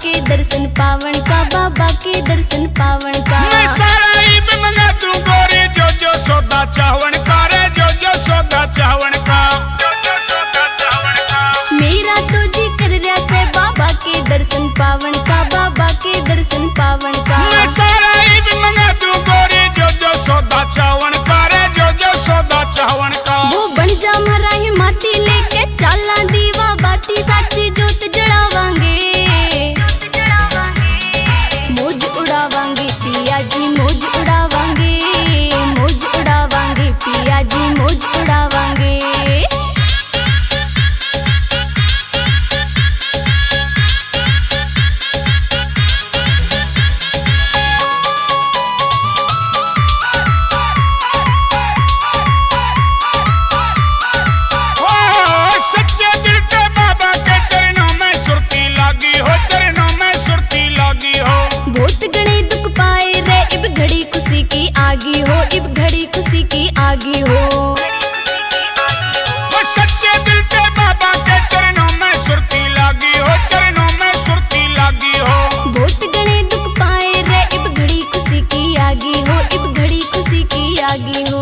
के दर्शन पावन का, बाबा के दर्शन पावन का। मैं सारा ईब मंगा तू गोरी जो जो सौदा चावन का रे, जो जो सौदा चावन का, जो जो सौदा चावन का। मेरा तो जी कर रहा से बाबा के दर्शन पावन का, बाबा के दर्शन पावन का। मैं सारा ईब मंगा तू गोरी जो जो सौदा चावन का रे, जो जो सौदा चावन का। वो बन जा मरा ही माती लेके चाला दीवा बाती, साची जोत जड़ावांगे, मौज उड़ावांगे पिया जी, मौज उड़ावांगे, मौज उड़ावांगे पिया जी, मौज उड़ावांगे। बहुत गणे दुख पाए रे, इब घड़ी खुशी की आगी हो, इब घड़ी खुशी की आगी हो। वो सच्चे दिल के बाबा के चरणों में सुरती लागी हो, चरणों में सुरती लागी हो। बहुत गणे दुख पाए रे, इब घड़ी खुशी की आगी हो, इब घड़ी खुशी की आगी हो।